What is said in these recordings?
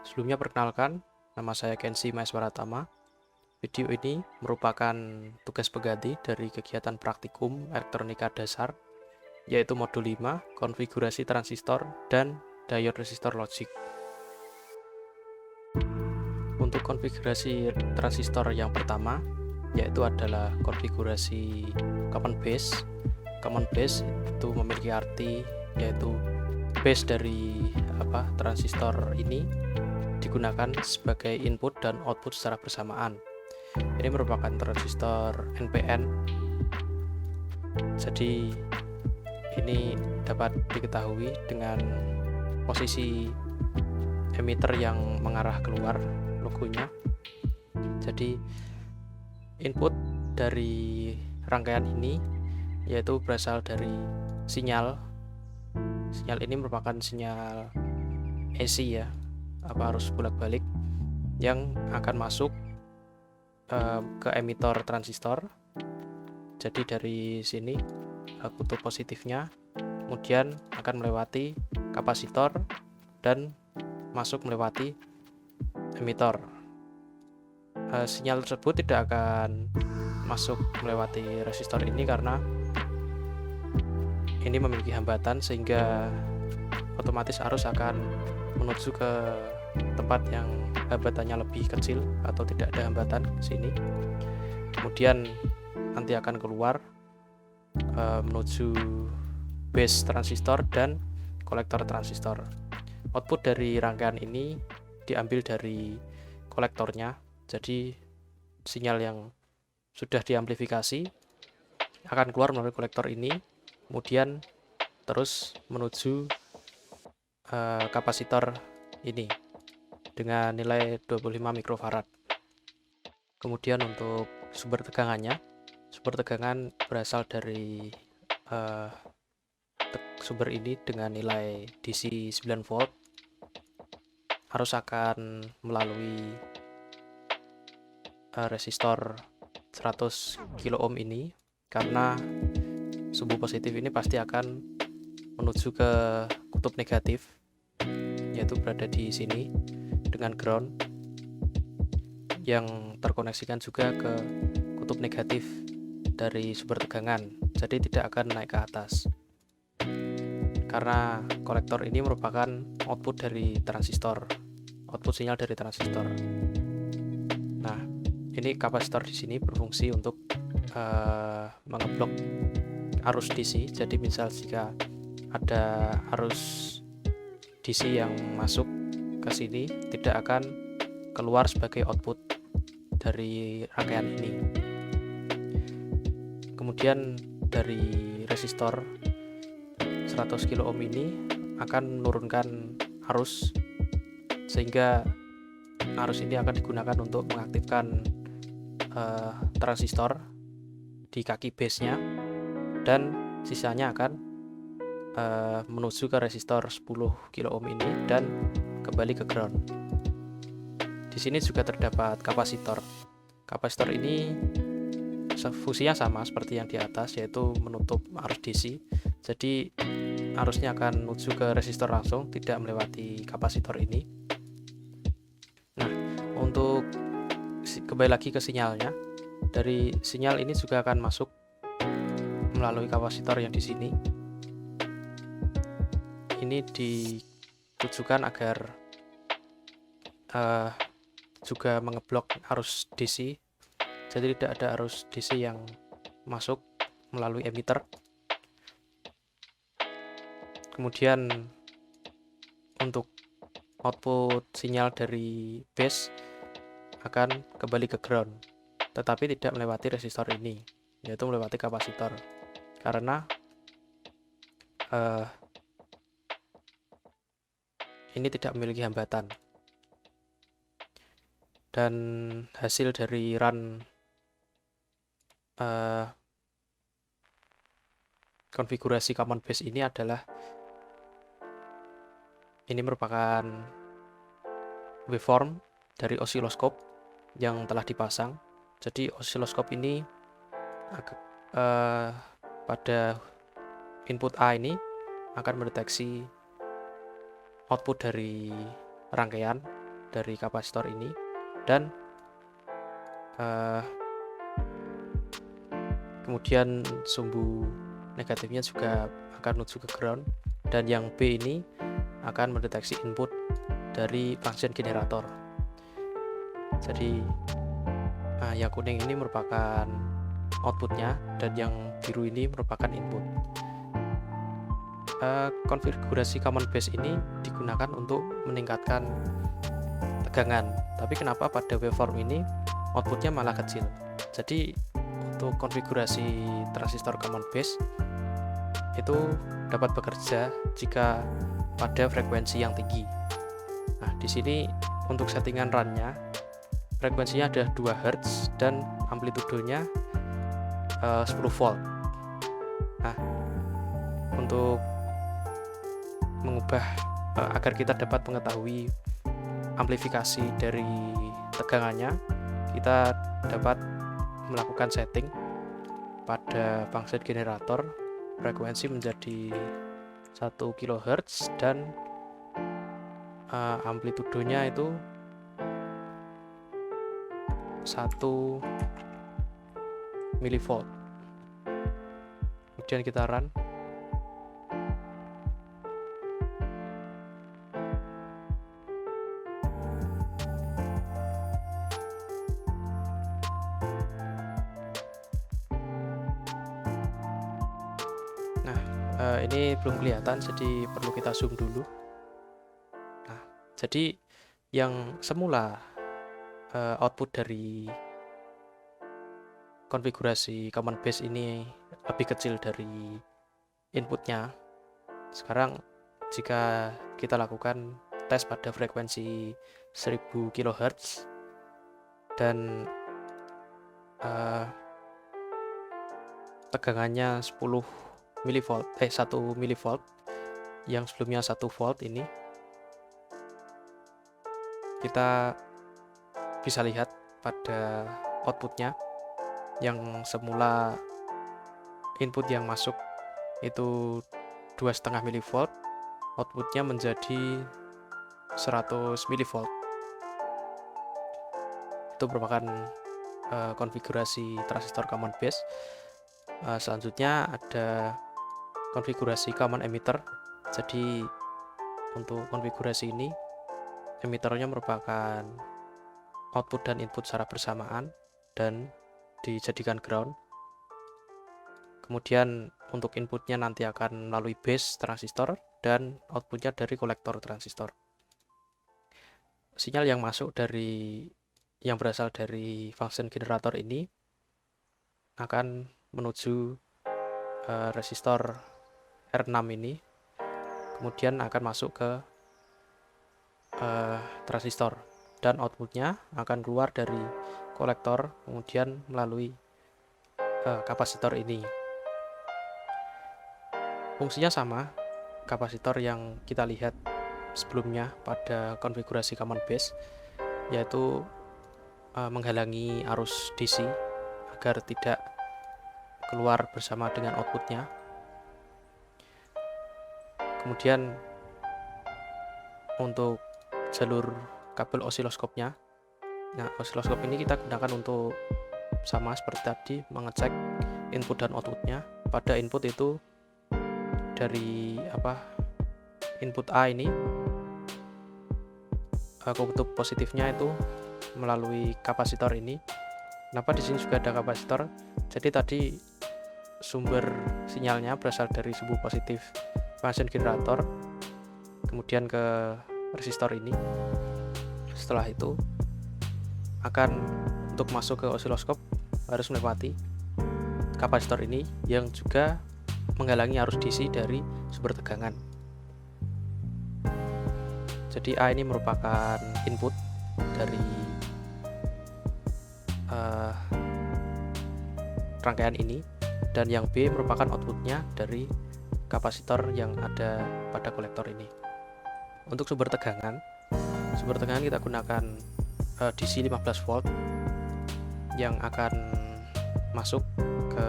Sebelumnya perkenalkan, nama saya Kensi Maeswaratama. Video ini merupakan tugas pengganti dari kegiatan praktikum elektronika dasar, yaitu modul 5, konfigurasi transistor dan diode resistor logic. Untuk konfigurasi transistor yang pertama, yaitu adalah konfigurasi common base. Common base itu memiliki arti yaitu base dari transistor ini digunakan sebagai input dan output secara bersamaan. Ini merupakan transistor NPN. Jadi ini dapat diketahui dengan posisi emitter yang mengarah keluar logonya. Jadi input dari rangkaian ini yaitu berasal dari sinyal. Sinyal ini merupakan sinyal AC ya, arus bolak-balik yang akan masuk ke emitter transistor. Jadi dari sini kutub positifnya kemudian akan melewati kapasitor dan masuk melewati emitter. Sinyal tersebut tidak akan masuk melewati resistor ini karena ini memiliki hambatan, sehingga otomatis arus akan menuju ke tempat yang hambatannya lebih kecil atau tidak ada hambatan ke sini. Kemudian nanti akan keluar menuju base transistor dan kolektor transistor. Output dari rangkaian ini diambil dari kolektornya. Jadi sinyal yang sudah diamplifikasi akan keluar melalui kolektor ini, kemudian terus menuju kapasitor ini dengan nilai 25 mikrofarad. Kemudian untuk sumber tegangannya, sumber tegangan berasal dari sumber ini dengan nilai DC 9 volt. Arus akan melalui resistor 100 kilo ohm ini, karena sumbu positif ini pasti akan menuju ke kutub negatif, yaitu berada di sini dengan ground yang terkoneksikan juga ke kutub negatif dari sumber tegangan. Jadi tidak akan naik ke atas karena kolektor ini merupakan output dari transistor, output sinyal dari transistor. Nah, ini kapasitor di sini berfungsi untuk mengeblok arus DC. Jadi misal jika ada arus DC yang masuk ke sini, tidak akan keluar sebagai output dari rangkaian ini. Kemudian dari resistor 100 kilo ohm ini akan menurunkan arus, sehingga arus ini akan digunakan untuk mengaktifkan transistor di kaki base-nya, dan sisanya akan menuju ke resistor 10 kilo ohm ini dan kembali ke ground. Di sini juga terdapat kapasitor. Kapasitor ini fungsinya sama seperti yang di atas, yaitu menutup arus DC. Jadi arusnya akan menuju ke resistor langsung, tidak melewati kapasitor ini. Nah, untuk kembali lagi ke sinyalnya, dari sinyal ini juga akan masuk melalui kapasitor yang di sini. Ini ditujukan agar juga mengeblok arus DC. Jadi tidak ada arus DC yang masuk melalui emitter. Kemudian untuk output sinyal dari base akan kembali ke ground, tetapi tidak melewati resistor ini, yaitu melewati kapasitor, karena ini tidak memiliki hambatan. Dan hasil dari run konfigurasi common base ini adalah ini merupakan waveform dari osiloskop yang telah dipasang. Jadi osiloskop ini pada input A ini akan mendeteksi output dari rangkaian dari kapasitor ini, dan kemudian sumbu negatifnya juga akan menuju ke ground, dan yang B ini akan mendeteksi input dari function generator. Jadi yang kuning ini merupakan outputnya dan yang biru ini merupakan input. Konfigurasi common base ini digunakan untuk meningkatkan tegangan, tapi kenapa pada waveform ini outputnya malah kecil? Jadi untuk konfigurasi transistor common base itu dapat bekerja jika pada frekuensi yang tinggi. Nah, di sini untuk settingan run-nya frekuensinya ada 2 Hz dan amplitudenya 10 volt. Nah, untuk mengubah agar kita dapat mengetahui amplifikasi dari tegangannya, kita dapat melakukan setting pada function generator frekuensi menjadi 1 kHz dan amplitudenya itu 1 mV. Kemudian kita run. Ini belum kelihatan, jadi perlu kita zoom dulu. Nah, jadi yang semula output dari konfigurasi common base ini lebih kecil dari inputnya. Sekarang jika kita lakukan tes pada frekuensi 1000 kHz dan tegangannya 1 mV yang sebelumnya 1 volt, ini kita bisa lihat pada outputnya yang semula input yang masuk itu 2,5 mV, outputnya menjadi 100 mV. Itu merupakan konfigurasi transistor common base. Selanjutnya ada konfigurasi common emitter. Jadi untuk konfigurasi ini emiternya merupakan output dan input secara bersamaan dan dijadikan ground. Kemudian untuk inputnya nanti akan melalui base transistor dan outputnya dari kolektor transistor. Sinyal yang masuk yang berasal dari function generator ini akan menuju resistor R6 ini, kemudian akan masuk ke transistor, dan outputnya akan keluar dari kolektor kemudian melalui kapasitor ini. Fungsinya sama kapasitor yang kita lihat sebelumnya pada konfigurasi common base, yaitu menghalangi arus DC agar tidak keluar bersama dengan outputnya. Kemudian untuk jalur kabel osiloskopnya, nah osiloskop ini kita gunakan untuk sama seperti tadi mengecek input dan outputnya. Pada input itu dari input A ini kutub positifnya itu melalui kapasitor ini. Kenapa di sini juga ada kapasitor? Jadi tadi sumber sinyalnya berasal dari sumbu positif function generator, kemudian ke resistor ini. Setelah itu untuk masuk ke osiloskop harus melewati kapasitor ini yang juga menghalangi arus DC dari sumber tegangan. Jadi A ini merupakan input dari rangkaian ini, dan yang B merupakan outputnya dari kapasitor yang ada pada kolektor ini. Untuk sumber tegangan kita gunakan DC 15 volt yang akan masuk ke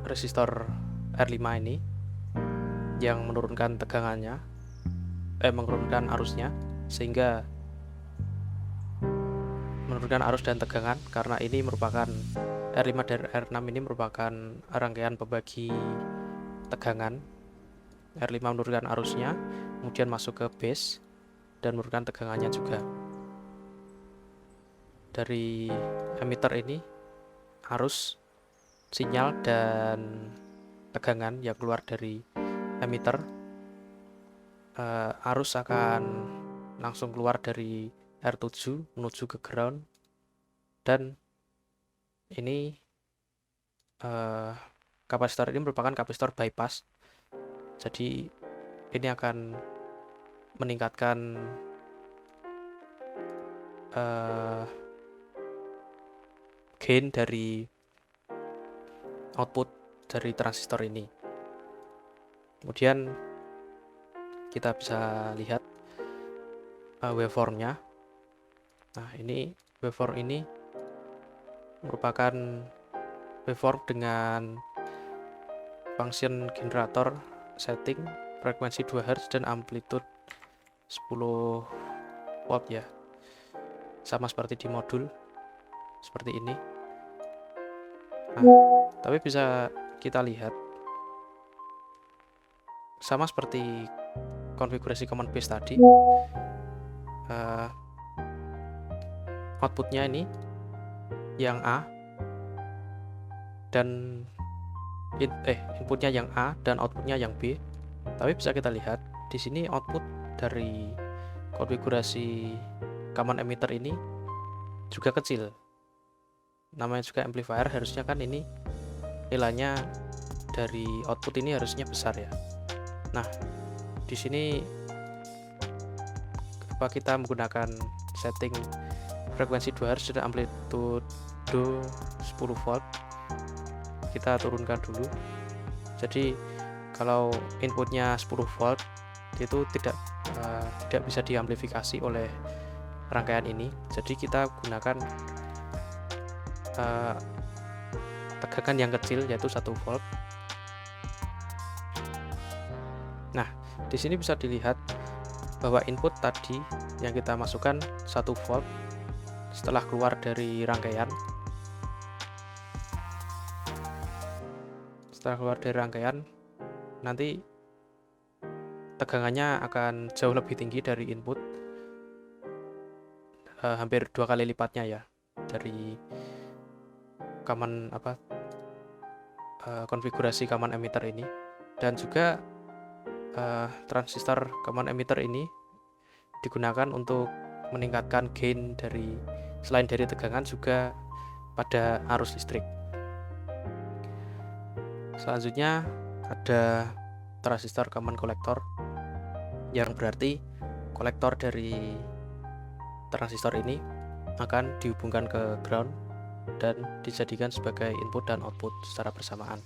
resistor R5 ini yang menurunkan tegangannya menurunkan arusnya, sehingga menurunkan arus dan tegangan, karena ini merupakan R5 dan R6 ini merupakan rangkaian pembagi tegangan. R5 menurunkan arusnya, kemudian masuk ke base dan menurunkan tegangannya juga. Dari emitter ini arus, sinyal, dan tegangan yang keluar dari emitter, arus akan langsung keluar dari R7 menuju ke ground, dan ini kapasitor ini merupakan kapasitor bypass, jadi ini akan meningkatkan gain dari output dari transistor ini. Kemudian kita bisa lihat waveformnya. Nah, ini waveform ini merupakan waveform dengan function generator setting frekuensi 2 Hz dan amplitude 10 volt ya. Sama seperti di modul seperti ini. Nah, tapi bisa kita lihat sama seperti konfigurasi common base tadi, outputnya ini yang A dan inputnya yang A dan outputnya yang B. Tapi bisa kita lihat di sini output dari konfigurasi common emitter ini juga kecil. Namanya juga amplifier, harusnya kan ini nilainya dari output ini harusnya besar ya. Nah, di sini kita menggunakan setting frekuensi 2 Hz dan amplitude 10 volt. Kita turunkan dulu. Jadi kalau inputnya 10 volt itu tidak bisa diamplifikasi oleh rangkaian ini. Jadi kita gunakan tegangan yang kecil, yaitu 1 volt. Nah, di sini bisa dilihat bahwa input tadi yang kita masukkan 1 volt setelah keluar dari rangkaian. Setelah keluar dari rangkaian, nanti tegangannya akan jauh lebih tinggi dari input, hampir 2 kali lipatnya ya dari common konfigurasi common emitter ini. Dan juga transistor common emitter ini digunakan untuk meningkatkan gain dari, selain dari tegangan, juga pada arus listrik. Selanjutnya ada transistor common collector, yang berarti kolektor dari transistor ini akan dihubungkan ke ground dan dijadikan sebagai input dan output secara bersamaan.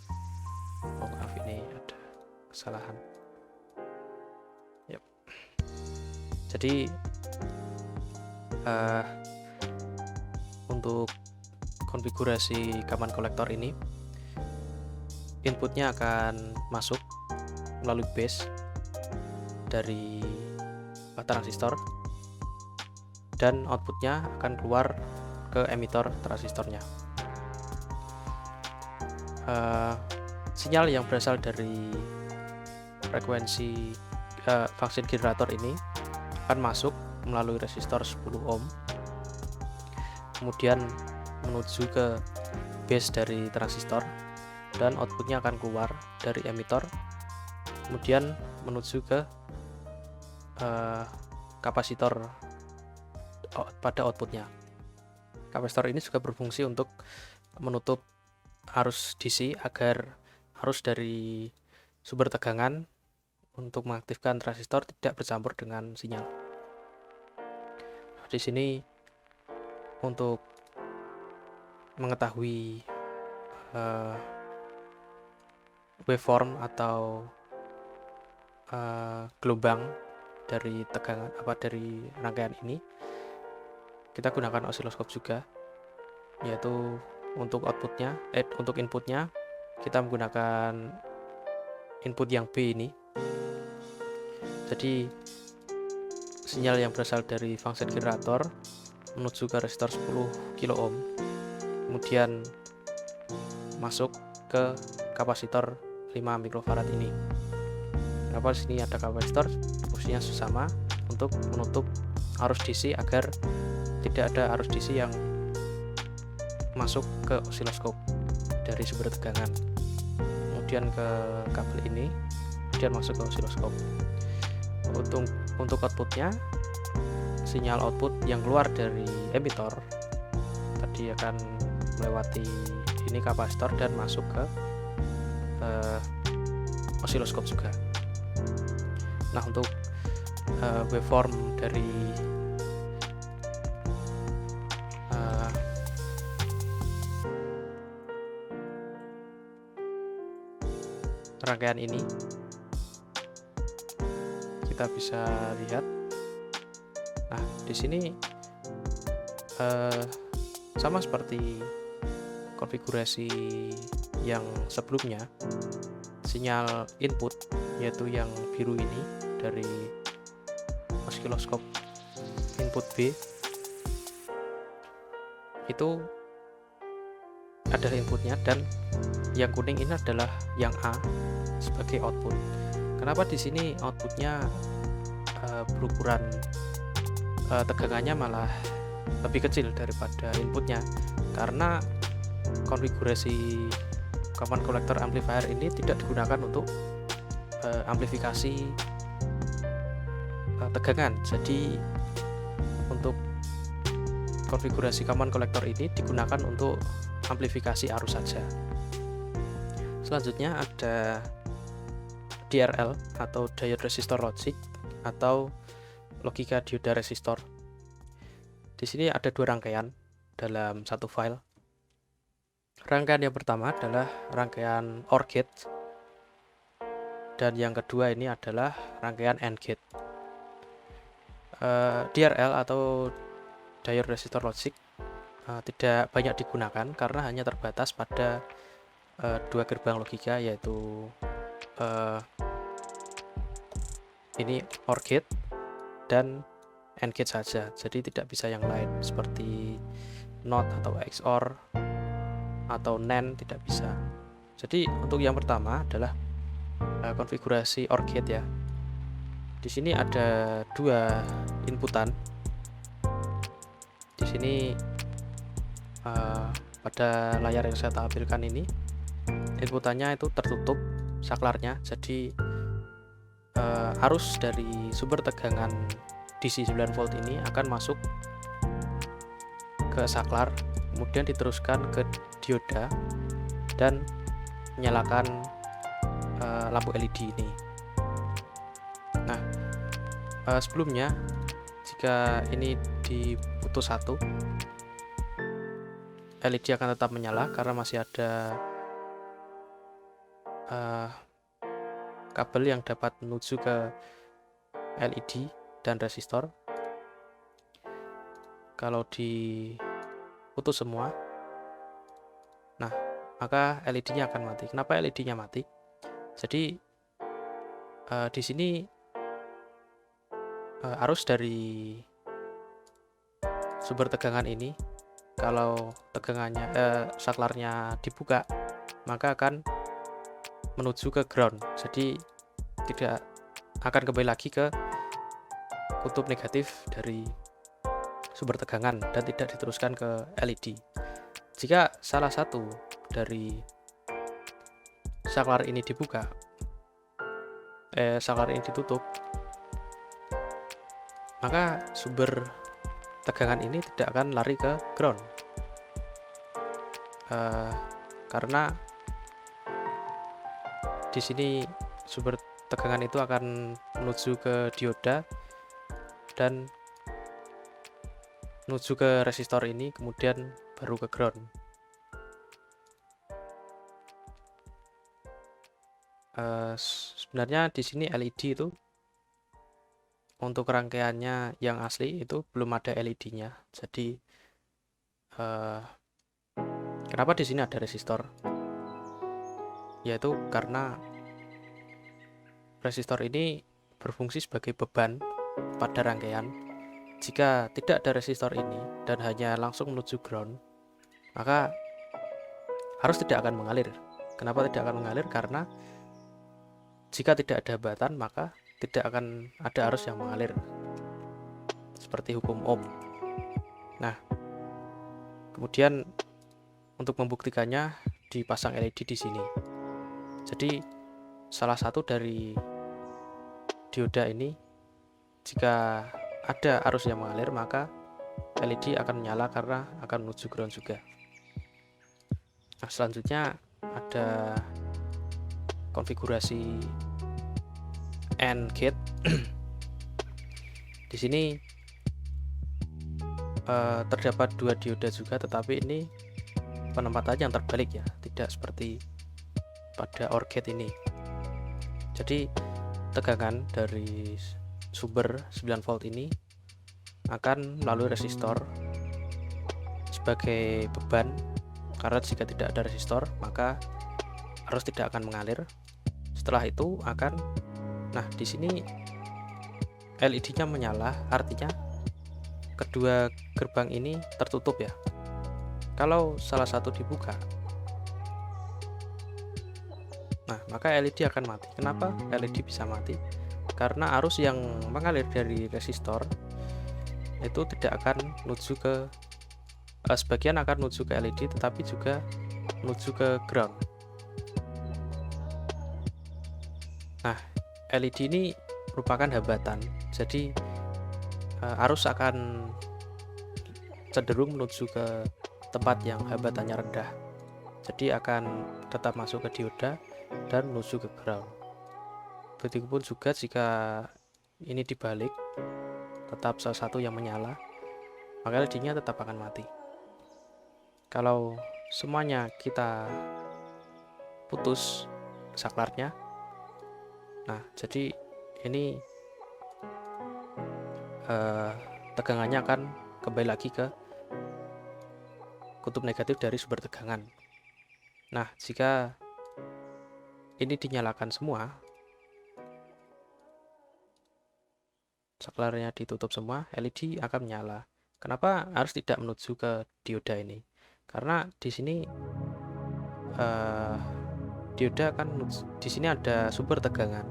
Oh maaf, ini ada kesalahan. Yep. Jadi untuk konfigurasi common collector ini, inputnya akan masuk melalui base dari transistor dan outputnya akan keluar ke emitter transistornya. Sinyal yang berasal dari frekuensi function generator ini akan masuk melalui resistor 10 ohm, kemudian menuju ke base dari transistor, dan outputnya akan keluar dari emitter, kemudian menuju ke kapasitor pada outputnya. Kapasitor ini juga berfungsi untuk menutup arus DC agar arus dari sumber tegangan untuk mengaktifkan transistor tidak bercampur dengan sinyal. Di sini untuk mengetahui waveform atau gelombang dari tegangan dari rangkaian ini, kita gunakan osiloskop juga, yaitu untuk outputnya untuk inputnya kita menggunakan input yang B ini. Jadi sinyal yang berasal dari function generator menuju ke resistor 10 kilo ohm, kemudian masuk ke kapasitor 5 mikrofarad ini. Kenapa di sini ada kapasitor? Fungsinya sama untuk menutup arus DC agar tidak ada arus DC yang masuk ke osiloskop dari sumber tegangan, kemudian ke kabel ini, kemudian masuk ke osiloskop. Untuk outputnya, sinyal output yang keluar dari emitor tadi akan melewati ini kapasitor dan masuk ke osiloskop juga. Nah, untuk waveform dari rangkaian ini kita bisa lihat. Nah, di sini sama seperti konfigurasi yang sebelumnya, sinyal input yaitu yang biru ini dari osiloskop input B itu adalah inputnya, dan yang kuning ini adalah yang A sebagai output. Kenapa di sini outputnya berukuran tegangannya malah lebih kecil daripada inputnya? Karena konfigurasi common collector amplifier ini tidak digunakan untuk amplifikasi tegangan. Jadi untuk konfigurasi common collector ini digunakan untuk amplifikasi arus saja. Selanjutnya ada DRL atau diode resistor logic atau logika dioda resistor. Di sini ada dua rangkaian dalam satu file. Rangkaian yang pertama adalah rangkaian OR gate, dan yang kedua ini adalah rangkaian AND gate. DRL atau diode resistor logic tidak banyak digunakan karena hanya terbatas pada dua gerbang logika, yaitu ini OR gate dan AND gate saja. Jadi tidak bisa yang lain seperti NOT atau XOR atau NAND, tidak bisa. Jadi untuk yang pertama adalah konfigurasi OR gate ya. Di sini ada dua inputan. Di sini pada layar yang saya tampilkan ini, inputannya itu tertutup saklarnya, jadi arus dari sumber tegangan DC 9 volt ini akan masuk ke saklar, kemudian diteruskan ke dioda dan menyalakan lampu LED ini. Nah, sebelumnya jika ini diputus satu, LED akan tetap menyala karena masih ada kabel yang dapat menuju ke LED dan resistor. Kalau diputus semua, nah maka LED-nya akan mati. Kenapa LED-nya mati? Jadi di sini arus dari sumber tegangan ini, kalau tegangannya saklarnya dibuka, maka akan menuju ke ground. Jadi tidak akan kembali lagi ke kutub negatif dari sumber tegangan dan tidak diteruskan ke LED. Jika salah satu dari saklar ini dibuka, saklar ini ditutup, maka sumber tegangan ini tidak akan lari ke ground, karena di sini sumber tegangan itu akan menuju ke dioda dan menuju ke resistor ini, kemudian baru ke ground. Sebenarnya di sini LED itu untuk rangkaiannya yang asli itu belum ada LED-nya. Jadi kenapa di sini ada resistor? Yaitu karena resistor ini berfungsi sebagai beban pada rangkaian. Jika tidak ada resistor ini dan hanya langsung menuju ground, maka arus tidak akan mengalir. Kenapa tidak akan mengalir? Karena jika tidak ada hambatan, maka tidak akan ada arus yang mengalir, seperti hukum Ohm. Nah, kemudian untuk membuktikannya dipasang LED di sini. Jadi salah satu dari dioda ini, jika ada arus yang mengalir, maka LED akan menyala karena akan menuju ground juga. Nah, selanjutnya ada konfigurasi AND gate. Di sini terdapat dua dioda juga, tetapi ini penempatannya yang terbalik ya, tidak seperti pada OR gate ini. Jadi tegangan dari sumber 9 volt ini akan melalui resistor sebagai beban, karena jika tidak ada resistor maka arus tidak akan mengalir. Setelah itu nah di sini LED-nya menyala, artinya kedua gerbang ini tertutup ya. Kalau salah satu dibuka, nah maka LED akan mati. Kenapa LED bisa mati? Karena arus yang mengalir dari resistor itu tidak akan menuju ke sebagian akan menuju ke LED, tetapi juga menuju ke ground. Nah, LED ini merupakan hambatan, jadi arus akan cenderung menuju ke tempat yang hambatannya rendah, jadi akan tetap masuk ke dioda dan menuju ke ground. Begitupun juga jika ini dibalik, tetap salah satu yang menyala, maka LED-nya tetap akan mati. Kalau semuanya kita putus saklarnya, nah jadi ini tegangannya akan kembali lagi ke kutub negatif dari sumber tegangan. Nah, jika ini dinyalakan semua, saklarnya ditutup semua, LED akan menyala. Kenapa harus tidak menuju ke dioda ini? Karena di sini dioda di sini ada sumber tegangan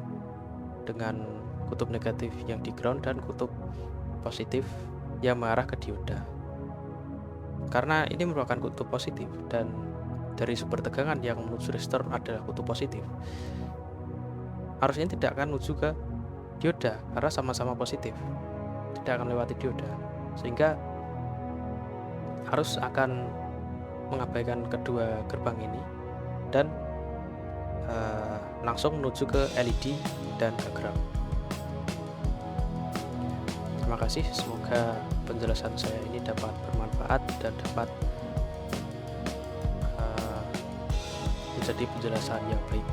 dengan kutub negatif yang di ground dan kutub positif yang mengarah ke dioda. Karena ini merupakan kutub positif dan dari sumber tegangan yang menuju resistor adalah kutub positif, arusnya tidak akan menuju ke dioda karena sama-sama positif, tidak akan lewati dioda, sehingga arus akan mengabaikan kedua gerbang ini dan langsung menuju ke LED dan ke ground. Terima kasih, semoga penjelasan saya ini dapat bermanfaat dan dapat menjadi penjelasan yang baik.